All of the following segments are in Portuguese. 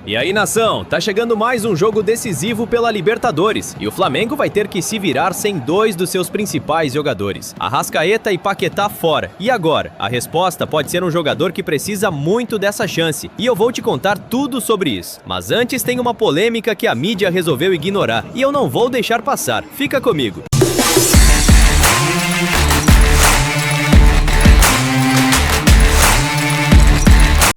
E aí, nação, tá chegando mais um jogo decisivo pela Libertadores e o Flamengo vai ter que se virar sem dois dos seus principais jogadores, Arrascaeta e Paquetá fora. E agora? A resposta pode ser um jogador que precisa muito dessa chance e eu vou te contar tudo sobre isso. Mas antes tem uma polêmica que a mídia resolveu ignorar e eu não vou deixar passar. Fica comigo.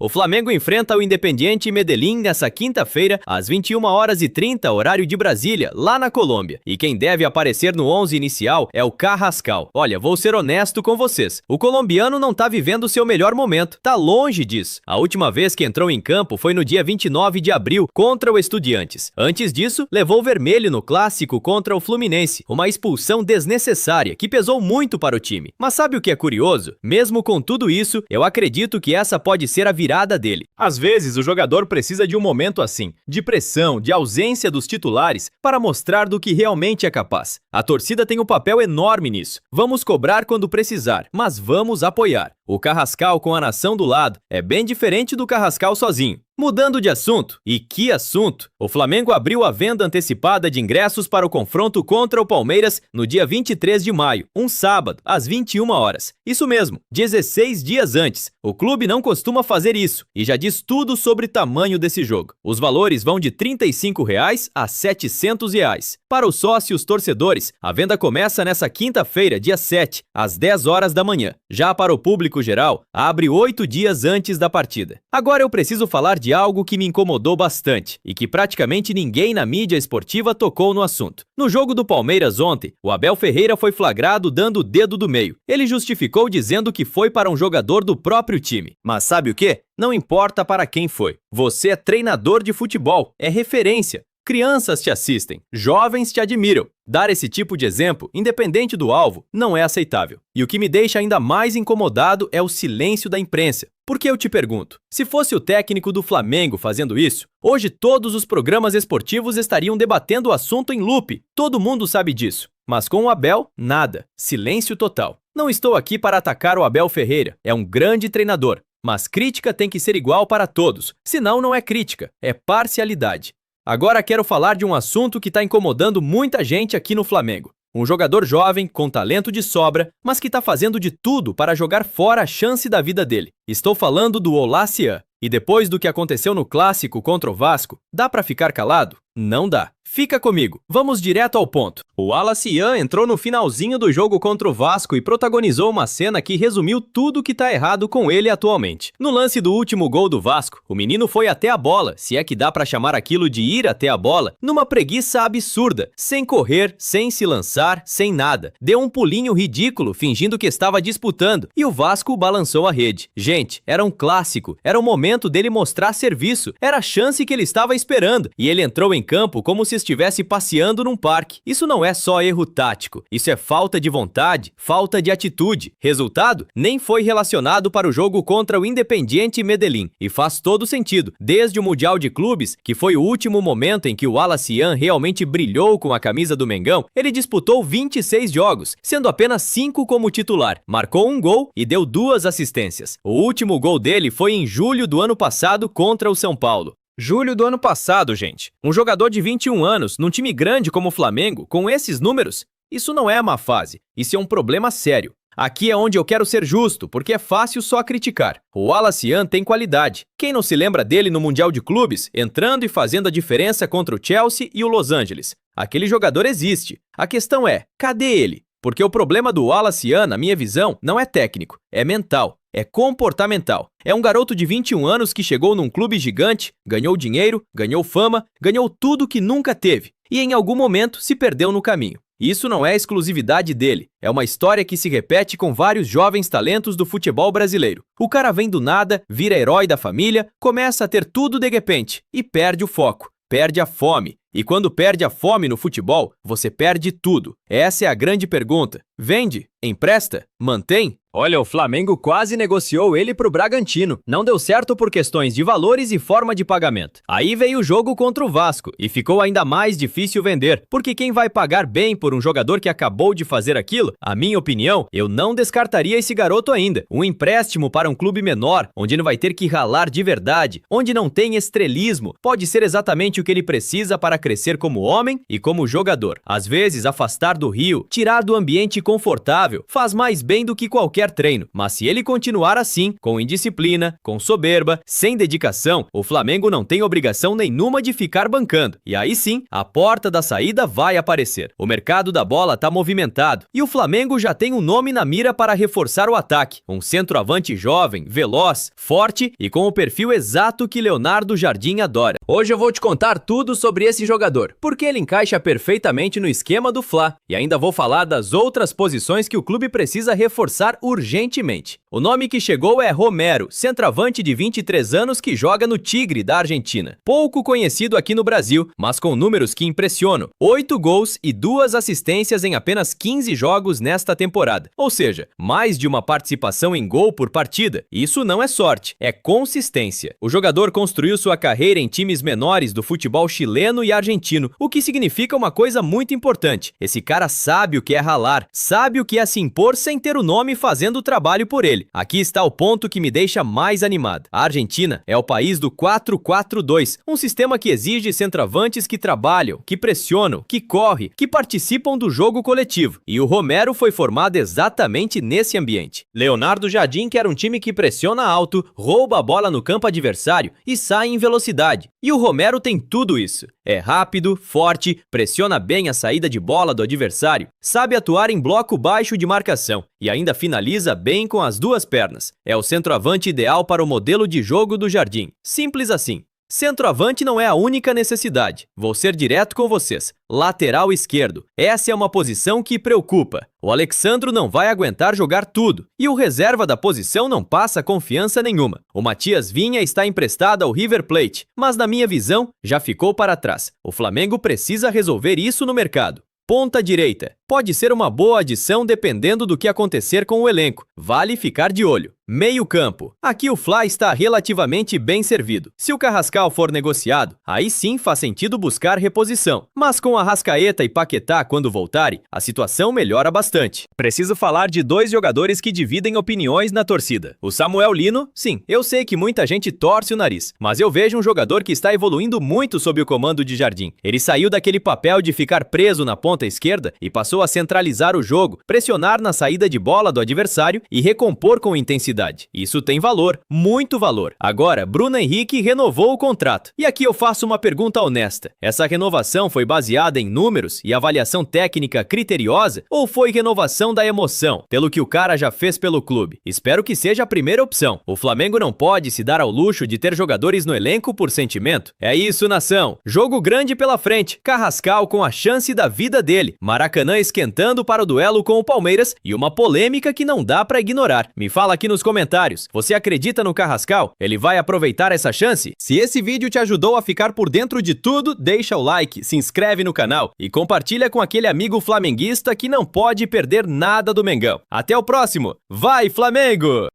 O Flamengo enfrenta o Independiente Medellín nessa quinta-feira, às 21h30, horário de Brasília, lá na Colômbia. E quem deve aparecer no 11 inicial é o Carrascal. Olha, vou ser honesto com vocês. O colombiano não tá vivendo seu melhor momento. Tá longe disso. A última vez que entrou em campo foi no dia 29 de abril, contra o Estudiantes. Antes disso, levou vermelho no clássico contra o Fluminense. Uma expulsão desnecessária, que pesou muito para o time. Mas sabe o que é curioso? Mesmo com tudo isso, eu acredito que essa pode ser a virada dele. Às vezes o jogador precisa de um momento assim, de pressão, de ausência dos titulares, para mostrar do que realmente é capaz. A torcida tem um papel enorme nisso. Vamos cobrar quando precisar, mas vamos apoiar. O Carrascal com a nação do lado é bem diferente do Carrascal sozinho. Mudando de assunto, e que assunto! O Flamengo abriu a venda antecipada de ingressos para o confronto contra o Palmeiras no dia 23 de maio, um sábado, às 21h. Isso mesmo, 16 dias antes. O clube não costuma fazer isso e já diz tudo sobre o tamanho desse jogo. Os valores vão de R$ 35 a R$ 700. Para os sócios torcedores, a venda começa nessa quinta-feira, dia 7, às 10h da manhã. Já para o público geral, abre 8 dias antes da partida. Agora eu preciso falar de algo que me incomodou bastante e que praticamente ninguém na mídia esportiva tocou no assunto. No jogo do Palmeiras ontem, o Abel Ferreira foi flagrado dando o dedo do meio. Ele justificou dizendo que foi para um jogador do próprio time. Mas sabe o quê? Não importa para quem foi. Você é treinador de futebol, é referência. Crianças te assistem, jovens te admiram. Dar esse tipo de exemplo, independente do alvo, não é aceitável. E o que me deixa ainda mais incomodado é o silêncio da imprensa. Porque eu te pergunto, se fosse o técnico do Flamengo fazendo isso, hoje todos os programas esportivos estariam debatendo o assunto em loop. Todo mundo sabe disso. Mas com o Abel, nada. Silêncio total. Não estou aqui para atacar o Abel Ferreira. É um grande treinador. Mas crítica tem que ser igual para todos. Senão não é crítica, é parcialidade. Agora quero falar de um assunto que está incomodando muita gente aqui no Flamengo. Um jogador jovem, com talento de sobra, mas que está fazendo de tudo para jogar fora a chance da vida dele. Estou falando do Olasyan. E depois do que aconteceu no clássico contra o Vasco, dá para ficar calado? Não dá. Fica comigo, vamos direto ao ponto. O Olasyan entrou no finalzinho do jogo contra o Vasco e protagonizou uma cena que resumiu tudo que tá errado com ele atualmente. No lance do último gol do Vasco, o menino foi até a bola, se é que dá pra chamar aquilo de ir até a bola, numa preguiça absurda, sem correr, sem se lançar, sem nada. Deu um pulinho ridículo, fingindo que estava disputando, e o Vasco balançou a rede. Gente, era um clássico, era o momento dele mostrar serviço, era a chance que ele estava esperando, e ele entrou em campo como se estivesse passeando num parque. Isso não é só erro tático, isso é falta de vontade, falta de atitude. Resultado? Nem foi relacionado para o jogo contra o Independiente Medellín. E faz todo sentido. Desde o Mundial de Clubes, que foi o último momento em que o Olasyan realmente brilhou com a camisa do Mengão, ele disputou 26 jogos, sendo apenas 5 como titular. Marcou um gol e deu 2 assistências. O último gol dele foi em julho do ano passado contra o São Paulo. Julho do ano passado, gente. Um jogador de 21 anos, num time grande como o Flamengo, com esses números? Isso não é uma fase, isso é um problema sério. Aqui é onde eu quero ser justo, porque é fácil só criticar. O Olasyan tem qualidade. Quem não se lembra dele no Mundial de Clubes, entrando e fazendo a diferença contra o Chelsea e o Los Angeles? Aquele jogador existe. A questão é, cadê ele? Porque o problema do Olasyan, na minha visão, não é técnico, é mental. É comportamental. É um garoto de 21 anos que chegou num clube gigante, ganhou dinheiro, ganhou fama, ganhou tudo que nunca teve e em algum momento se perdeu no caminho. Isso não é exclusividade dele, é uma história que se repete com vários jovens talentos do futebol brasileiro. O cara vem do nada, vira herói da família, começa a ter tudo de repente e perde o foco, perde a fome. E quando perde a fome no futebol, você perde tudo. Essa é a grande pergunta. Vende? Empresta? Mantém? Olha, o Flamengo quase negociou ele pro Bragantino. Não deu certo por questões de valores e forma de pagamento. Aí veio o jogo contra o Vasco e ficou ainda mais difícil vender, porque quem vai pagar bem por um jogador que acabou de fazer aquilo? A minha opinião, eu não descartaria esse garoto ainda. Um empréstimo para um clube menor, onde não vai ter que ralar de verdade, onde não tem estrelismo, pode ser exatamente o que ele precisa para crescer como homem e como jogador. Às vezes, afastar do Rio, tirar do ambiente confortável, faz mais bem do que qualquer treino, mas se ele continuar assim, com indisciplina, com soberba, sem dedicação, o Flamengo não tem obrigação nenhuma de ficar bancando. E aí sim, a porta da saída vai aparecer. O mercado da bola tá movimentado e o Flamengo já tem um nome na mira para reforçar o ataque. Um centroavante jovem, veloz, forte e com o perfil exato que Leonardo Jardim adora. Hoje eu vou te contar tudo sobre esse jogador, porque ele encaixa perfeitamente no esquema do Fla. E ainda vou falar das outras posições que o clube precisa reforçar urgentemente. O nome que chegou é Romero, centroavante de 23 anos que joga no Tigre da Argentina. Pouco conhecido aqui no Brasil, mas com números que impressionam. 8 gols e 2 assistências em apenas 15 jogos nesta temporada. Ou seja, mais de uma participação em gol por partida. Isso não é sorte, é consistência. O jogador construiu sua carreira em times menores do futebol chileno e argentino, o que significa uma coisa muito importante. Esse cara sabe o que é ralar, sabe o que é se impor sem ter o nome fazendo o trabalho por ele. Aqui está o ponto que me deixa mais animado. A Argentina é o país do 4-4-2, um sistema que exige centroavantes que trabalham, que pressionam, que correm, que participam do jogo coletivo. E o Romero foi formado exatamente nesse ambiente. Leonardo Jardim quer um time que pressiona alto, rouba a bola no campo adversário e sai em velocidade. E o Romero tem tudo isso. É rápido, forte, pressiona bem a saída de bola do adversário, sabe atuar em bloco baixo de marcação e ainda finaliza bem com as duas pernas. É o centroavante ideal para o modelo de jogo do Jardim. Simples assim. Centroavante não é a única necessidade. Vou ser direto com vocês. Lateral esquerdo. Essa é uma posição que preocupa. O Alexandro não vai aguentar jogar tudo. E o reserva da posição não passa confiança nenhuma. O Matias Vinha está emprestado ao River Plate, mas na minha visão, já ficou para trás. O Flamengo precisa resolver isso no mercado. Ponta direita. Pode ser uma boa adição dependendo do que acontecer com o elenco. Vale ficar de olho. Meio campo. Aqui o Fla está relativamente bem servido. Se o Carrascal for negociado, aí sim faz sentido buscar reposição. Mas com Arrascaeta e Paquetá quando voltarem, a situação melhora bastante. Preciso falar de 2 jogadores que dividem opiniões na torcida. O Samuel Lino, sim, eu sei que muita gente torce o nariz, mas eu vejo um jogador que está evoluindo muito sob o comando de Jardim. Ele saiu daquele papel de ficar preso na ponta esquerda e passou a centralizar o jogo, pressionar na saída de bola do adversário e recompor com intensidade. Isso tem valor, muito valor. Agora, Bruno Henrique renovou o contrato. E aqui eu faço uma pergunta honesta. Essa renovação foi baseada em números e avaliação técnica criteriosa ou foi renovação da emoção, pelo que o cara já fez pelo clube? Espero que seja a primeira opção. O Flamengo não pode se dar ao luxo de ter jogadores no elenco por sentimento. É isso, nação. Jogo grande pela frente. Carrascal com a chance da vida dele. Maracanã esquentando para o duelo com o Palmeiras e uma polêmica que não dá para ignorar. Me fala aqui nos comentários, você acredita no Carrascal? Ele vai aproveitar essa chance? Se esse vídeo te ajudou a ficar por dentro de tudo, deixa o like, se inscreve no canal e compartilha com aquele amigo flamenguista que não pode perder nada do Mengão. Até o próximo. Vai, Flamengo!